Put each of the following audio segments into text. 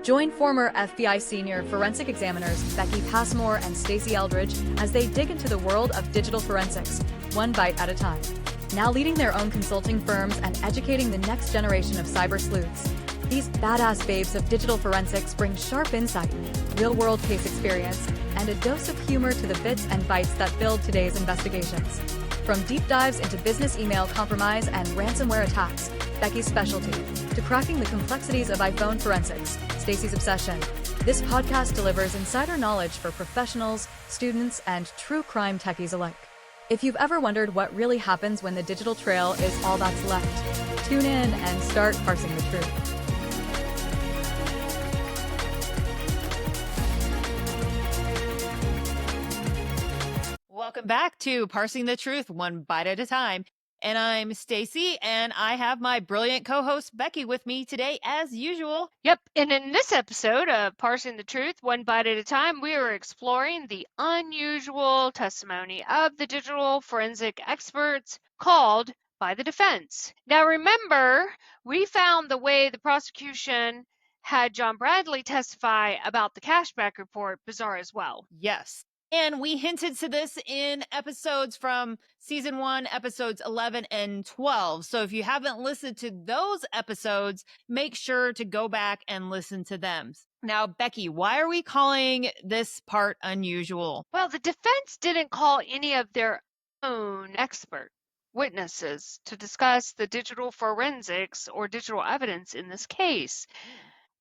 Join former FBI senior forensic examiners Becky Passmore and Stacey Eldridge as they dig into the world of digital forensics, one bite at a time. Now leading their own consulting firms and educating the next generation of cyber sleuths, these badass babes of digital forensics bring sharp insight, real-world case experience, and a dose of humor to the bits and bytes that build today's investigations. From deep dives into business email compromise and ransomware attacks, Becky's specialty, to cracking the complexities of iPhone forensics, Stacey's obsession, this podcast delivers insider knowledge for professionals, students, and true crime techies alike. If you've ever wondered what really happens when the digital trail is all that's left, tune in and start parsing the truth. Welcome back to Parsing the Truth, one bite at a time. And I'm Stacey, and I have my brilliant co-host Becky with me today, as usual. Yep, and in this episode of Parsing the Truth, one bite at a time, we are exploring the unusual testimony of the digital forensic experts called by the defense. Now remember, we found the way the prosecution had John Bradley testify about the cashback report bizarre as well. Yes. And we hinted to this in episodes from season 1, episodes 11 and 12. So if you haven't listened to those episodes, make sure to go back and listen to them. Now, Becky, why are we calling this part unusual? Well, the defense didn't call any of their own expert witnesses to discuss the digital forensics or digital evidence in this case.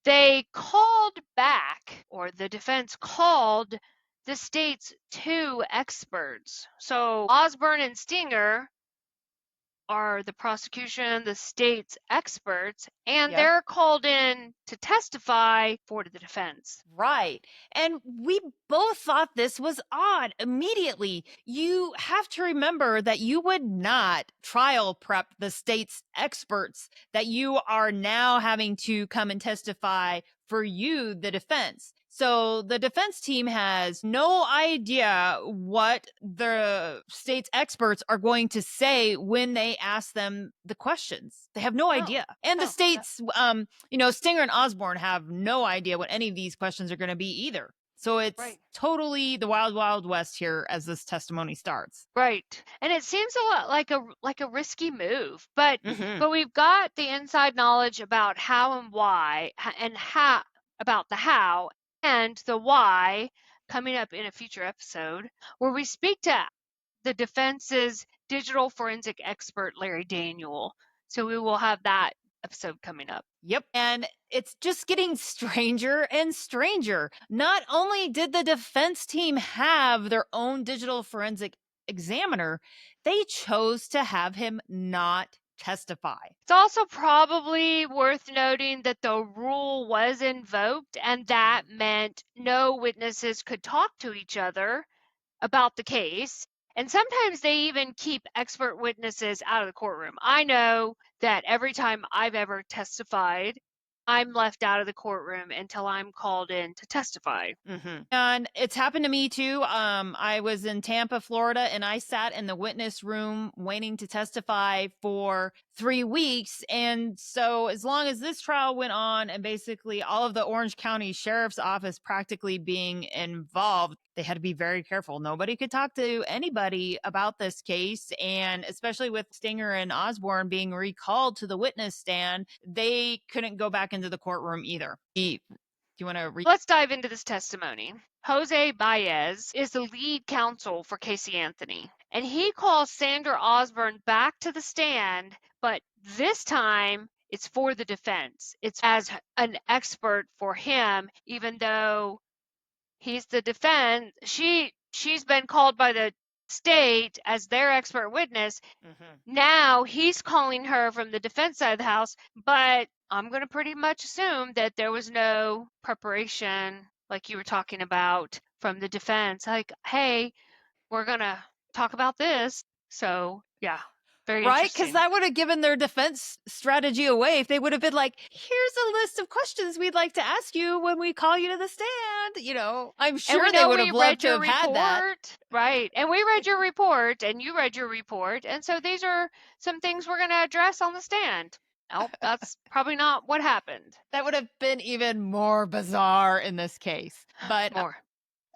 They called back, or the defense called the state's two experts. So Osborne and Stenger are the prosecution, the state's experts, and they're called in to testify for the defense. Right. And we both thought this was odd immediately. You have to remember that you would not trial prep the state's experts that you are now having to come and testify for you, the defense. So the defense team has no idea what the state's experts are going to say when they ask them the questions. They have no idea. And the state's, Stenger and Osborne have no idea what any of these questions are going to be either. So it's totally the wild, wild west here as this testimony starts. Right. And it seems a lot like a risky move, but we've got the inside knowledge about how and why, and about the how and the why coming up in a future episode where we speak to the defense's digital forensic expert, Larry Daniel. So we will have that episode coming up. Yep. And it's just getting stranger and stranger. Not only did the defense team have their own digital forensic examiner, they chose to have him not testify. It's also probably worth noting that the rule was invoked, and that meant no witnesses could talk to each other about the case. And sometimes they even keep expert witnesses out of the courtroom. I know that every time I've ever testified, I'm left out of the courtroom until I'm called in to testify. And it's happened to me too. I was in Tampa, Florida, and I sat in the witness room waiting to testify for 3 weeks. And so as long as this trial went on and basically all of the Orange County Sheriff's Office practically being involved, they had to be very careful. Nobody could talk to anybody about this case. And especially with Stenger and Osborne being recalled to the witness stand, they couldn't go back into the courtroom either. Do you want to Let's dive into this testimony. Jose Baez is the lead counsel for Casey Anthony, and he calls Sandra Osborne back to the stand, but this time it's for the defense. It's as an expert for him, even though he's the defense. She's been called by the state as their expert witness. Now he's calling her from the defense side of the house, but I'm going to pretty much assume that there was no preparation, like you were talking about, from the defense. Like, hey, we're going to talk about this. So, yeah, very right? interesting. Because that would have given their defense strategy away if they would have been like, here's a list of questions we'd like to ask you when we call you to the stand. You know, I'm sure they would have loved to have had that. Right. And we read your report and you read your report. And so these are some things we're going to address on the stand. Nope, that's probably not what happened. That would have been even more bizarre in this case. But More.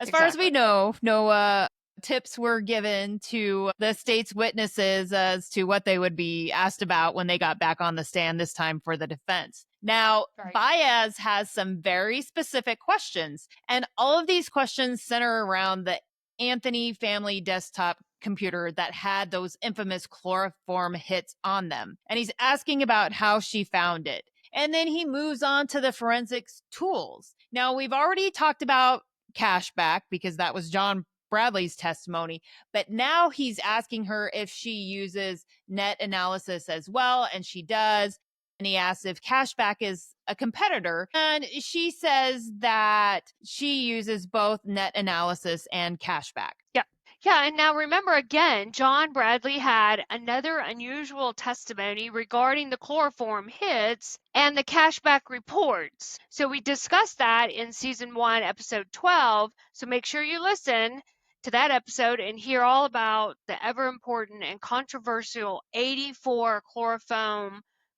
as far as we Exactly. know, no tips were given to the state's witnesses as to what they would be asked about when they got back on the stand, this time for the defense. Now, Right. Baez has some very specific questions, and all of these questions center around the Anthony family desktop computer that had those infamous chloroform hits on them. And he's asking about how she found it. And then he moves on to the forensics tools. Now, we've already talked about cashback because that was John Bradley's testimony, but now he's asking her if she uses net analysis as well, and she does. And he asks if cashback is a competitor, and she says that she uses both net analysis and cashback. Yeah. Yeah, and now remember again, John Bradley had another unusual testimony regarding the chloroform hits and the cashback reports. So we discussed that in season 1, episode 12. So make sure you listen to that episode and hear all about the ever important and controversial 84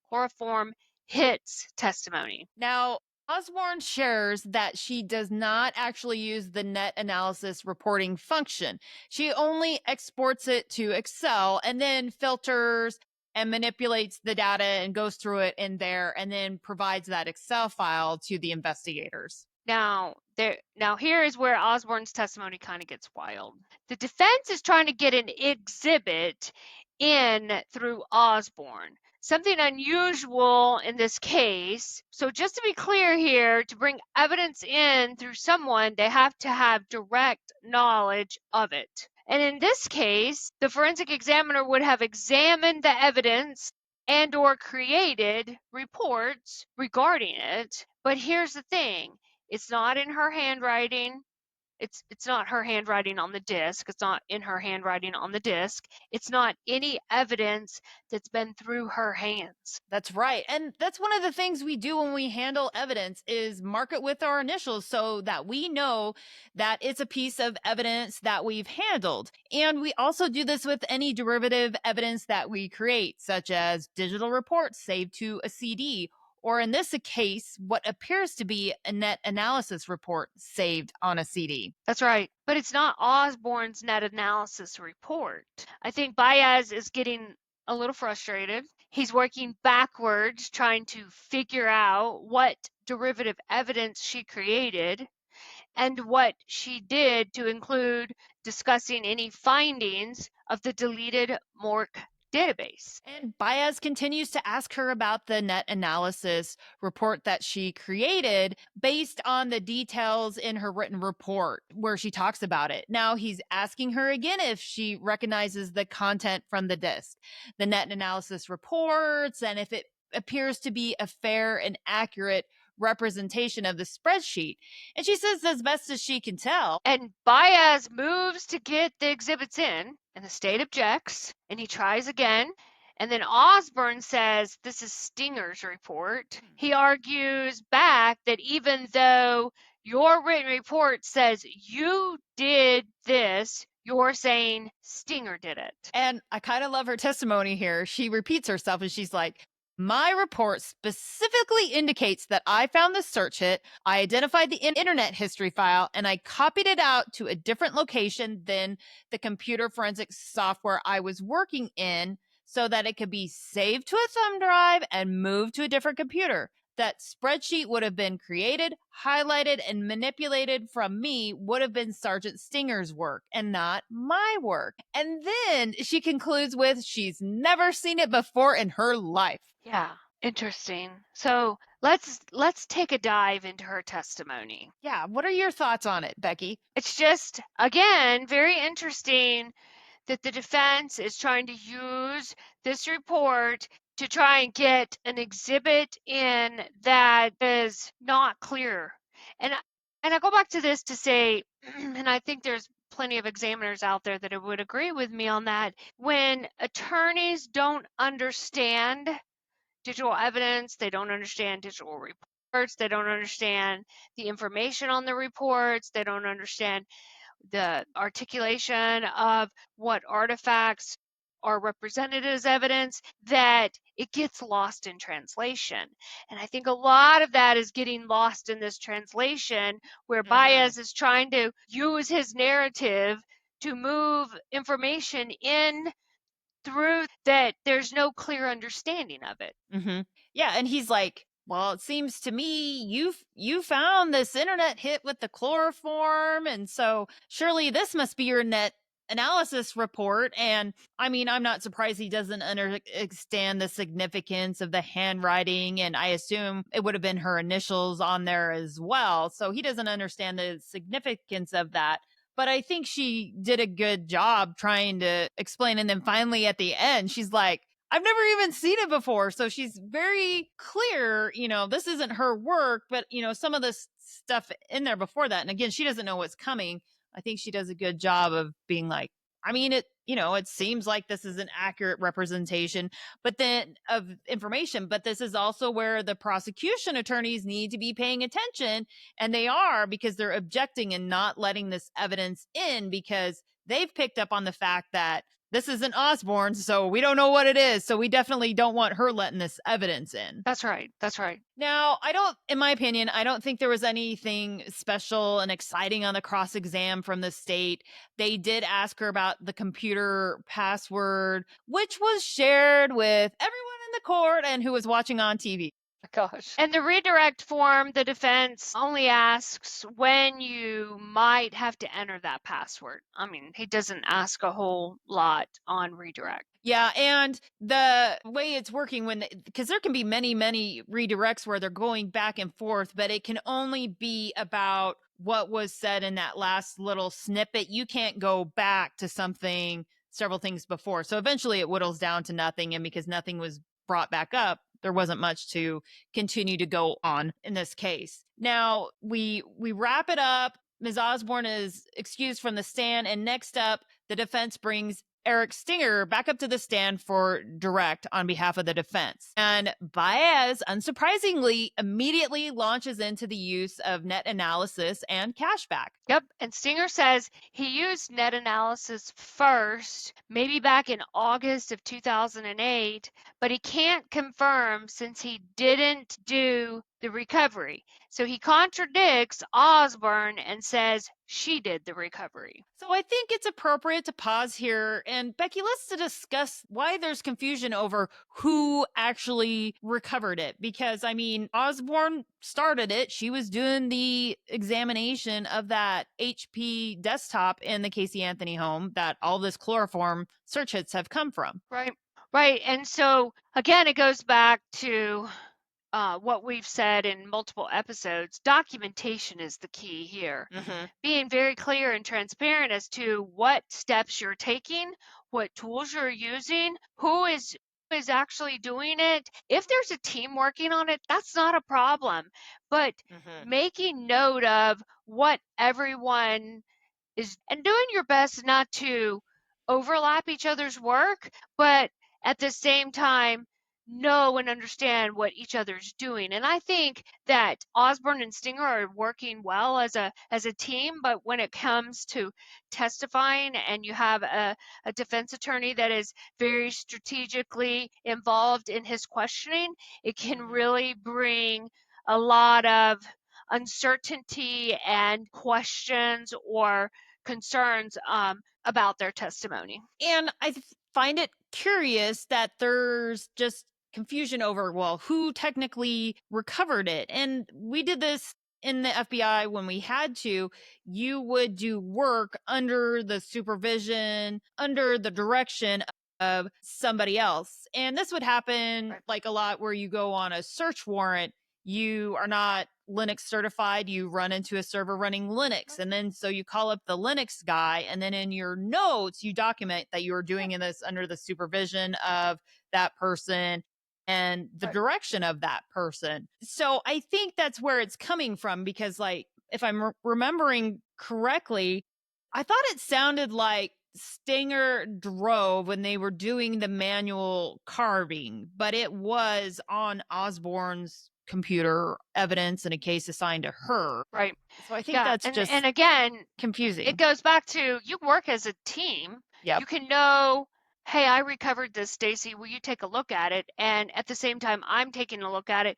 chloroform hits testimony. Now, Osborne shares that she does not actually use the net analysis reporting function. She only exports it to Excel and then filters and manipulates the data and goes through it in there and then provides that Excel file to the investigators. Now here is where Osborne's testimony kind of gets wild. The defense is trying to get an exhibit in through Osborne. Something unusual in this case. So just to be clear here, to bring evidence in through someone, they have to have direct knowledge of it. And in this case, the forensic examiner would have examined the evidence and or created reports regarding it. But here's the thing. It's not in her handwriting. It's not her handwriting on the disc. It's not in her handwriting on the disc. It's not any evidence that's been through her hands. That's right. And that's one of the things we do when we handle evidence is mark it with our initials so that we know that it's a piece of evidence that we've handled. And we also do this with any derivative evidence that we create, such as digital reports saved to a CD, or in this case, what appears to be a net analysis report saved on a CD. That's right. But it's not Osborne's net analysis report. I think Baez is getting a little frustrated. He's working backwards, trying to figure out what derivative evidence she created and what she did to include discussing any findings of the deleted MORC database. And Baez continues to ask her about the net analysis report that she created based on the details in her written report where she talks about it. Now he's asking her again if she recognizes the content from the disk, the net analysis reports, and if it appears to be a fair and accurate representation of the spreadsheet. And she says as best as she can tell. And Baez moves to get the exhibits in, and the state objects, and he tries again. And then Osborne says this is Stinger's report. He argues back that even though your written report says you did this, you're saying Stinger did it. And I kind of love her testimony here. She repeats herself and she's like, my report specifically indicates that I found the search hit, I identified the internet history file, and I copied it out to a different location than the computer forensics software I was working in so that it could be saved to a thumb drive and moved to a different computer. That spreadsheet would have been created, highlighted, and manipulated from me would have been Sergeant Stinger's work and not my work. And then she concludes with she's never seen it before in her life. Yeah, interesting. So let's take a dive into her testimony. Yeah, what are your thoughts on it, Becky? It's just, again, very interesting that the defense is trying to use this report to try and get an exhibit in that is not clear. And I go back to this to say, and I think there's plenty of examiners out there that would agree with me on that, when attorneys don't understand digital evidence, they don't understand digital reports, they don't understand the information on the reports, they don't understand the articulation of what artifacts are represented as evidence, that it gets lost in translation. And I think a lot of that is getting lost in this translation, where Baez is trying to use his narrative to move information in through that there's no clear understanding of it. Yeah, and he's like, well, it seems to me you found this internet hit with the chloroform, and so surely this must be your net analysis report. And I mean, I'm not surprised he doesn't understand the significance of the handwriting, and I assume it would have been her initials on there as well, so he doesn't understand the significance of that. But I think she did a good job trying to explain. And then finally at the end, she's like, I've never even seen it before. So she's very clear, this isn't her work, but, some of this stuff in there before that. And again, she doesn't know what's coming. I think she does a good job of being like, I mean, it seems like this is an accurate representation, but then of information, but this is also where the prosecution attorneys need to be paying attention. And they are, because they're objecting and not letting this evidence in, because they've picked up on the fact that this isn't Osborne, so we don't know what it is. So we definitely don't want her letting this evidence in. That's right. That's right. Now, in my opinion, I don't think there was anything special and exciting on the cross exam from the state. They did ask her about the computer password, which was shared with everyone in the court and who was watching on TV. Gosh. And the redirect form, the defense only asks when you might have to enter that password. I mean, he doesn't ask a whole lot on redirect. Yeah, and the way it's working because there can be many, many redirects where they're going back and forth, but it can only be about what was said in that last little snippet. You can't go back to several things before. So eventually it whittles down to nothing. And because nothing was brought back up, there wasn't much to continue to go on in this case. Now we wrap it up. Ms. Osborne is excused from the stand, and next up, the defense brings Eric Stenger back up to the stand for direct on behalf of the defense. And Baez, unsurprisingly, immediately launches into the use of net analysis and cashback. Yep. And Stenger says he used net analysis first, maybe back in August of 2008, but he can't confirm since he didn't do the recovery. So he contradicts Osborne and says she did the recovery. So I think it's appropriate to pause here. And Becky, let's discuss why there's confusion over who actually recovered it. Because, I mean, Osborne started it. She was doing the examination of that HP desktop in the Casey Anthony home that all this chloroform search hits have come from. Right. Right. And so, again, it goes back to what we've said in multiple episodes. Documentation is the key here. Being very clear and transparent as to what steps you're taking, what tools you're using, who is actually doing it. If there's a team working on it, that's not a problem. But making note of what everyone is and doing your best not to overlap each other's work, but at the same time know and understand what each other's doing. And I think that Osborne and Stenger are working well as a team, but when it comes to testifying and you have a defense attorney that is very strategically involved in his questioning, it can really bring a lot of uncertainty and questions or concerns about their testimony. And I find it curious that there's just confusion over, well, who technically recovered it. And we did this in the FBI when we had to. You would do work under the supervision, under the direction of somebody else. And this would happen like a lot where you go on a search warrant. You are not Linux certified, you run into a server running Linux. And then so you call up the Linux guy, and then in your notes, you document that you are doing this under the supervision of that person and the direction of that person. So I think that's where it's coming from, because, like, if I'm remembering correctly, I thought it sounded like Stenger drove when they were doing the manual carving, but it was on Osborne's computer evidence in a case assigned to her. Right. So I think that's just and again, confusing. It goes back to you work as a team. Yep. You can know hey, I recovered this, Stacy. Will you take a look at it? And at the same time, I'm taking a look at it.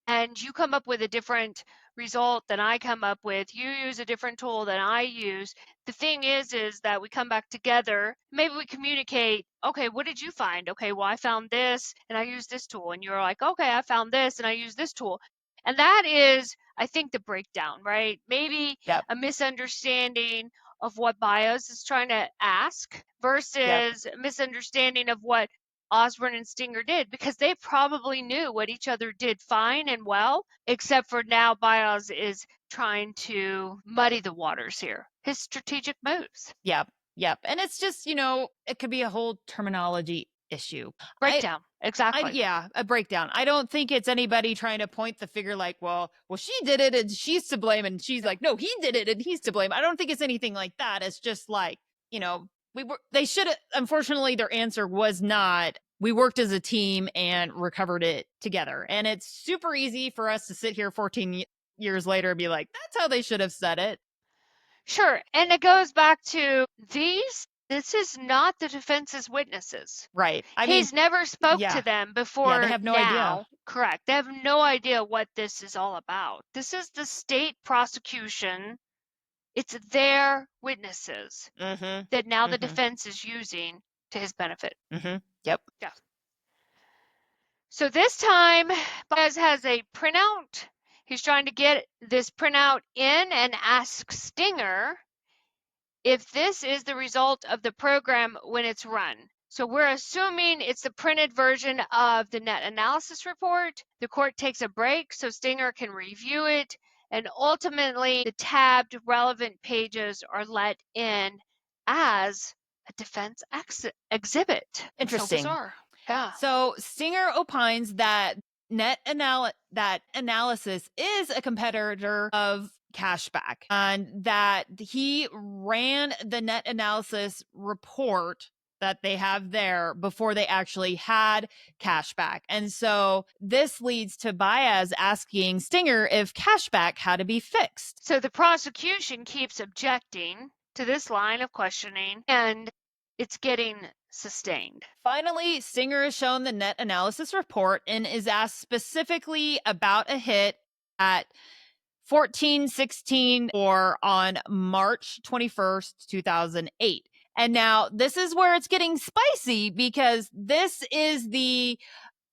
And you come up with a different result than I come up with. You use a different tool than I use. The thing is that we come back together. Maybe we communicate, okay, what did you find? Okay, well, I found this and I used this tool. And you're like, okay, I found this and I used this tool. And that is, I think, the breakdown, right? Maybe Yep. a misunderstanding of what Bios is trying to ask versus a misunderstanding of what Osborne and Stinger did, because they probably knew what each other did fine and well, except for now Bios is trying to muddy the waters here. His strategic moves. Yep. Yep. And it's just, it could be a whole terminology issue. Breakdown. Exactly. Yeah, a breakdown. I don't think it's anybody trying to point the finger like, well, she did it and she's to blame. And she's like, no, he did it and he's to blame. I don't think it's anything like that. It's just like, they should have, unfortunately, their answer was not, we worked as a team and recovered it together. And it's super easy for us to sit here 14 years later and be like, that's how they should have said it. Sure. And it goes back to this is not the defense's witnesses. Right. He's never spoke to them before. Yeah, they have no idea. Correct. They have no idea what this is all about. This is the state prosecution. It's their witnesses that now the defense is using to his benefit. Yep. Yeah. So this time, Baez has a printout. He's trying to get this printout in and ask Stinger if this is the result of the program when it's run. So we're assuming it's the printed version of the net analysis report. The court takes a break so Stinger can review it, and ultimately the tabbed relevant pages are let in as a defense exhibit. Interesting. So bizarre. Yeah. So Stinger opines that that analysis is a competitor of cashback, and that he ran the net analysis report that they have there before they actually had cashback. And so this leads to Baez asking Stinger if cashback had to be fixed. So the prosecution keeps objecting to this line of questioning, and it's getting sustained. Finally, Stinger is shown the net analysis report and is asked specifically about a hit at 1416 or on March 21st, 2008. And now this is where it's getting spicy, because this is the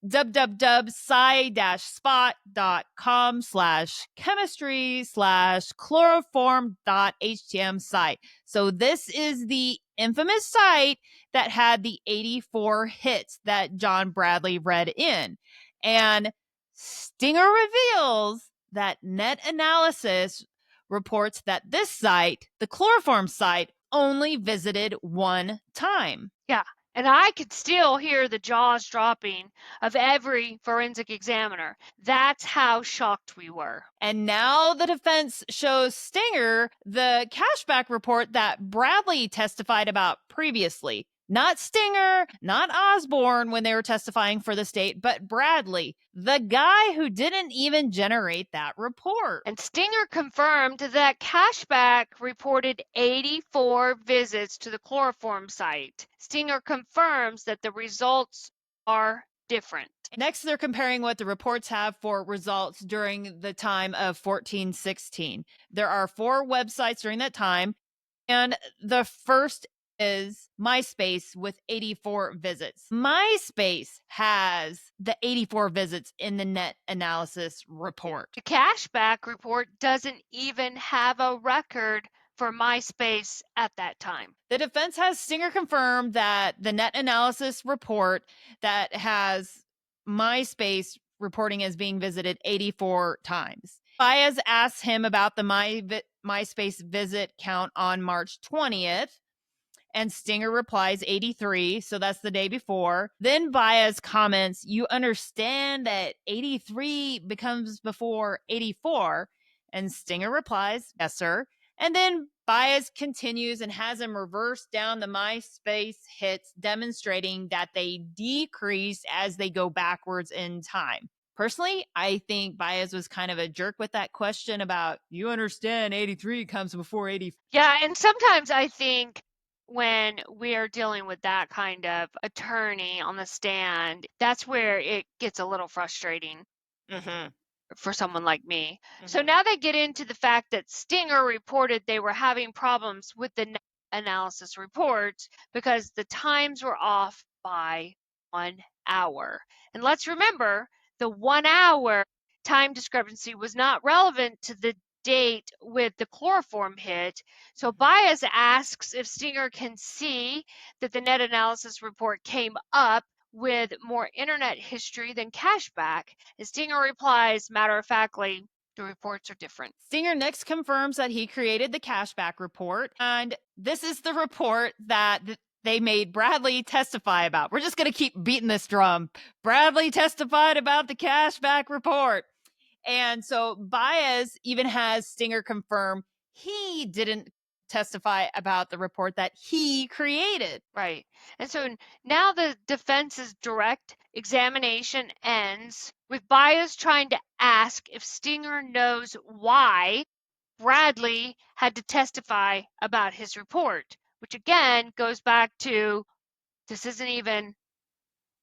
www.sci-spot.com/chemistry/chloroform.htm site. So this is the infamous site that had the 84 hits that John Bradley read in. And Stinger reveals that net analysis reports that this site, the chloroform site, only visited one time. Yeah. And I could still hear the jaws dropping of every forensic examiner. That's how shocked we were. And now the defense shows Stinger the cashback report that Bradley testified about previously. Not Stinger, not Osborne when they were testifying for the state, but Bradley, the guy who didn't even generate that report. And Stinger confirmed that cashback reported 84 visits to the chloroform site. Stinger confirms that the results are different. Next, they're comparing what the reports have for results during the time of 1416. There are 4 websites during that time, and the first is MySpace with 84 visits. MySpace has the 84 visits in the net analysis report. The cashback report doesn't even have a record for MySpace at that time. The defense has Stinger confirm that the net analysis report that has MySpace reporting as being visited 84 times. Baez asks him about the MySpace visit count on March 20th. And Stinger replies 83, so that's the day before. Then Baez comments, you understand that 83 becomes before 84? And Stinger replies, yes, sir. And then Baez continues and has him reverse down the MySpace hits, demonstrating that they decrease as they go backwards in time. Personally, I think Baez was kind of a jerk with that question about, you understand 83 comes before 84. Yeah, and sometimes I think when we are dealing with that kind of attorney on the stand, that's where it gets a little frustrating for someone like me. So now they get into the fact that Stenger reported they were having problems with the analysis reports because the times were off by 1 hour. And let's remember, the 1 hour time discrepancy was not relevant to the date with the chloroform hit. So Bias asks if Stenger can see that the net analysis report came up with more internet history than cashback. And Stenger replies matter-of-factly, the reports are different. Stenger next confirms that he created the cashback report, and this is the report that they made Bradley testify about. We're just going to keep beating this drum. Bradley testified about the cashback report. And so Baez even has Stenger confirm he didn't testify about the report that he created. Right. And so now the defense's direct examination ends with Baez trying to ask if Stenger knows why Bradley had to testify about his report, which again goes back to this isn't even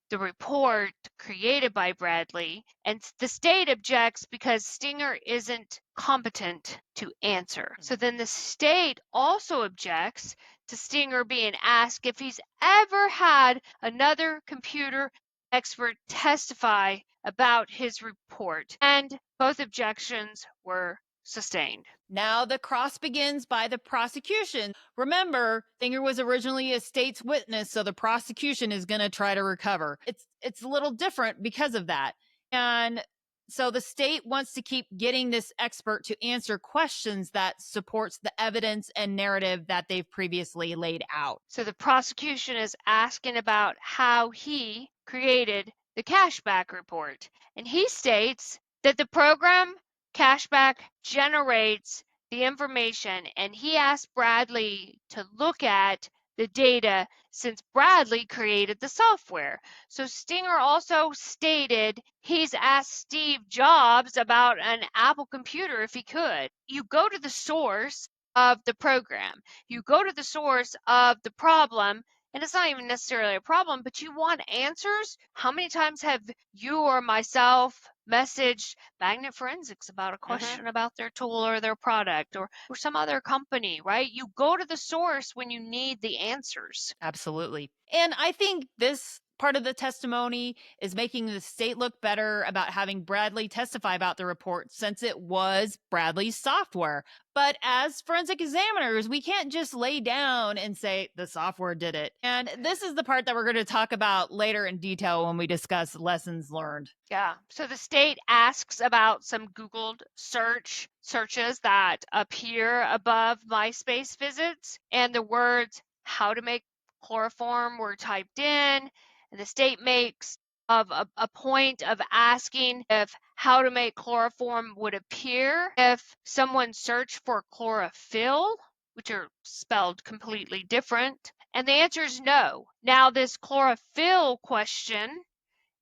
the report created by Bradley, and the state objects because Stenger isn't competent to answer. So then the state also objects to Stenger being asked if he's ever had another computer expert testify about his report, and both objections were sustained. Now the cross begins by the prosecution. Remember, Stenger was originally a state's witness, so the prosecution is going to try to recover. It's a little different because of that. And so the state wants to keep getting this expert to answer questions that supports the evidence and narrative that they've previously laid out. So the prosecution is asking about how he created the cashback report. And he states that the program cashback generates the information, and he asked Bradley to look at the data since Bradley created the software. So Stenger also stated he's asked Steve Jobs about an Apple computer if he could. You go to the source of the program. You go to the source of the problem, and it's not even necessarily a problem, but you want answers. How many times have you or myself messaged Magnet Forensics about a question about their tool or their product or some other company, right? You go to the source when you need the answers. Absolutely. And I think this part of the testimony is making the state look better about having Bradley testify about the report since it was Bradley's software. But as forensic examiners, we can't just lay down and say the software did it. And this is the part that we're going to talk about later in detail when we discuss lessons learned. Yeah. So the state asks about some Googled searches that appear above MySpace visits, and the words how to make chloroform were typed in. And the state makes of a point of asking if how to make chloroform would appear if someone searched for chlorophyll, which are spelled completely different. And the answer is no. Now, this chlorophyll question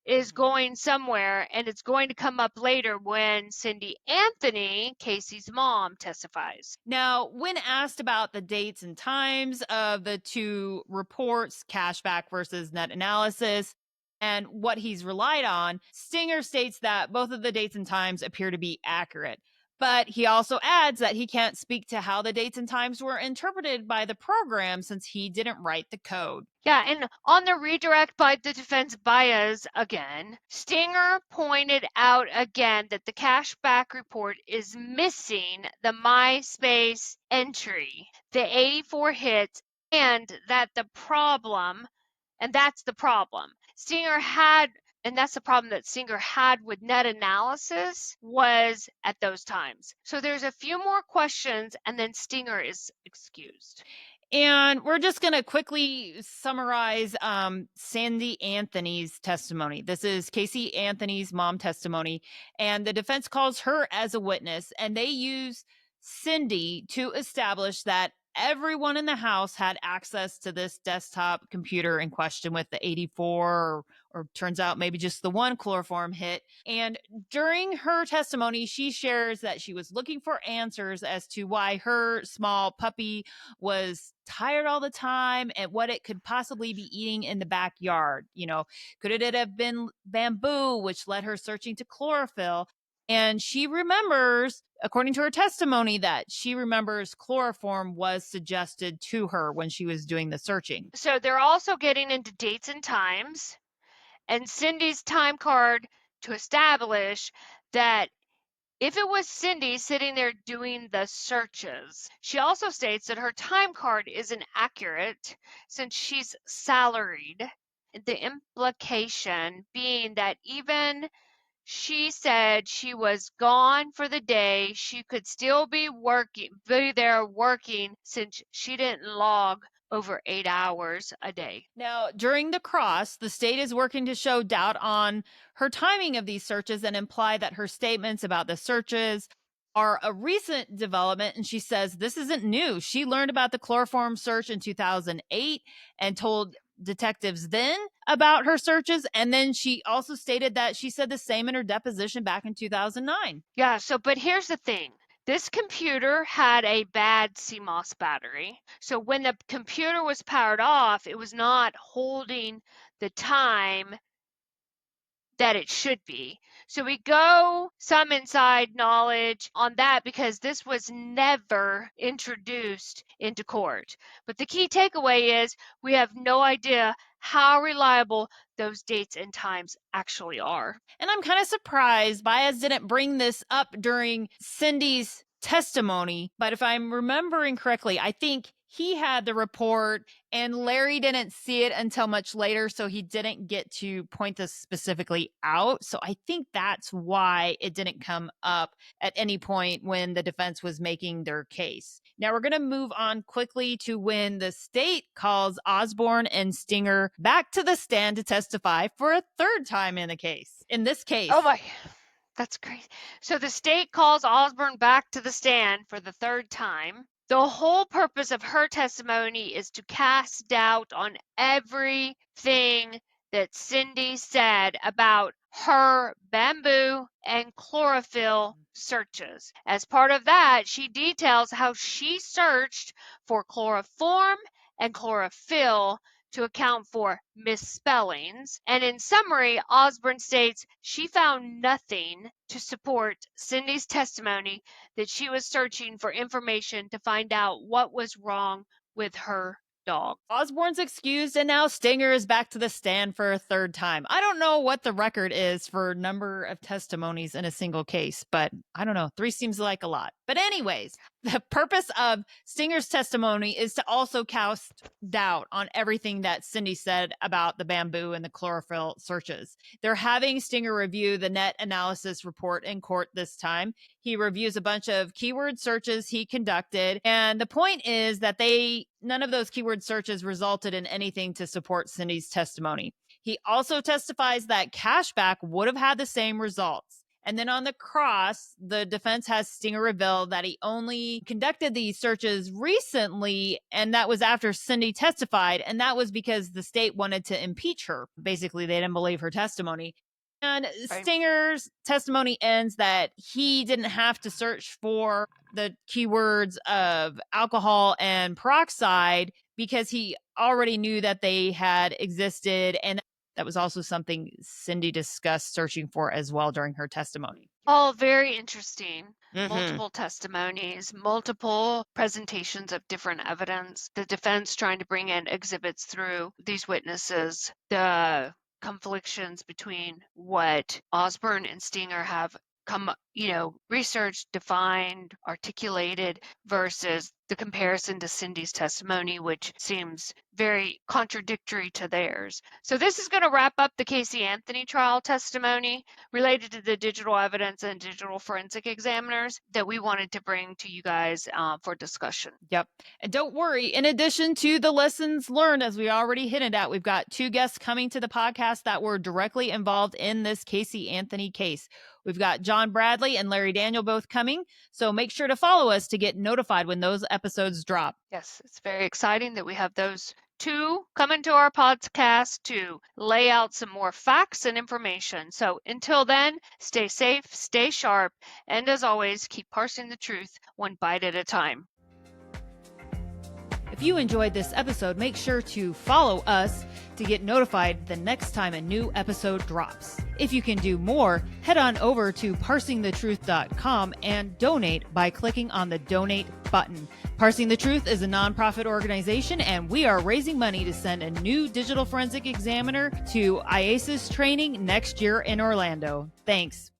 is going somewhere, and it's going to come up later when Cindy Anthony, Casey's mom, testifies. Now, when asked about the dates and times of the two reports, cashback versus net analysis, and what he's relied on, Stenger states that both of the dates and times appear to be accurate. But he also adds that he can't speak to how the dates and times were interpreted by the program since he didn't write the code. Yeah, and on the redirect by the defense Baez again, Stenger pointed out again that the cashback report is missing the MySpace entry, the 84 hits, and that's the problem. Stenger had, and that's the problem that Stenger had with net analysis was at those times. So there's a few more questions, and then Stenger is excused. And we're just going to quickly summarize Sandy Anthony's testimony. This is Casey Anthony's mom testimony, and the defense calls her as a witness, and they use Cindy to establish that everyone in the house had access to this desktop computer in question with the 84 or or turns out maybe just the one chloroform hit. And during her testimony, she shares that she was looking for answers as to why her small puppy was tired all the time and what it could possibly be eating in the backyard. Could it have been bamboo, which led her searching to chlorophyll? And she remembers, according to her testimony, that she remembers chloroform was suggested to her when she was doing the searching. So they're also getting into dates and times and Cindy's time card to establish that if it was Cindy sitting there doing the searches. She also states that her time card isn't accurate since she's salaried. The implication being that even she said she was gone for the day, she could still be there working since she didn't log over 8 hours a day. Now, during the cross, the state is working to show doubt on her timing of these searches and imply that her statements about the searches are a recent development. And she says this isn't new. She learned about the chloroform search in 2008 and told detectives then about her searches. And then she also stated that she said the same in her deposition back in 2009. Yeah, but here's the thing. This computer had a bad CMOS battery. So when the computer was powered off, it was not holding the time that it should be. So we go some inside knowledge on that because this was never introduced into court. But the key takeaway is we have no idea how reliable those dates and times actually are. And I'm kind of surprised Baez didn't bring this up during Cindy's testimony, but if I'm remembering correctly, I think he had the report and Larry didn't see it until much later, so he didn't get to point this specifically out. So I think that's why it didn't come up at any point when the defense was making their case. Now we're going to move on quickly to when the state calls Osborne and Stenger back to the stand to testify for a third time in this case. Oh my, that's crazy. So the state calls Osborne back to the stand for the third time. The whole purpose of her testimony is to cast doubt on everything that Cindy said about her bamboo and chlorophyll searches. As part of that, she details how she searched for chloroform and chlorophyll to account for misspellings. And in summary, Osborne states she found nothing to support Cindy's testimony that she was searching for information to find out what was wrong with her dog. Osborne's excused, and now Stenger is back to the stand for a third time. I don't know what the record is for number of testimonies in a single case, but I don't know. 3 seems like a lot. But anyways, the purpose of Stinger's testimony is to also cast doubt on everything that Cindy said about the bamboo and the chlorophyll searches. They're having Stenger review the net analysis report in court this time. He reviews a bunch of keyword searches he conducted, and the point is that none of those keyword searches resulted in anything to support Cindy's testimony. He also testifies that cashback would have had the same results. And then on the cross, the defense has Stenger reveal that he only conducted these searches recently, and that was after Cindy testified, and that was because the state wanted to impeach her. Basically, they didn't believe her testimony. And Stinger's testimony ends that he didn't have to search for the keywords of alcohol and peroxide because he already knew that they had existed. And that was also something Cindy discussed searching for as well during her testimony. All very interesting. Multiple testimonies, multiple presentations of different evidence, the defense trying to bring in exhibits through these witnesses, the conflictions between what Osborne and Stenger have researched, defined, articulated versus the comparison to Cindy's testimony, which seems very contradictory to theirs. So this is going to wrap up the Casey Anthony trial testimony related to the digital evidence and digital forensic examiners that we wanted to bring to you guys for discussion. Yep. And don't worry, in addition to the lessons learned, as we already hinted at, we've got 2 guests coming to the podcast that were directly involved in this Casey Anthony case. We've got John Bradley and Larry Daniel both coming, so make sure to follow us to get notified when those episodes drop. Yes, it's very exciting that we have those to come into our podcast to lay out some more facts and information. So until then, stay safe, stay sharp, and as always, keep parsing the truth one bite at a time. If you enjoyed this episode, make sure to follow us to get notified the next time a new episode drops. If you can do more, head on over to parsingthetruth.com and donate by clicking on the donate button. Parsing the Truth is a nonprofit organization, and we are raising money to send a new digital forensic examiner to IASIS training next year in Orlando. Thanks.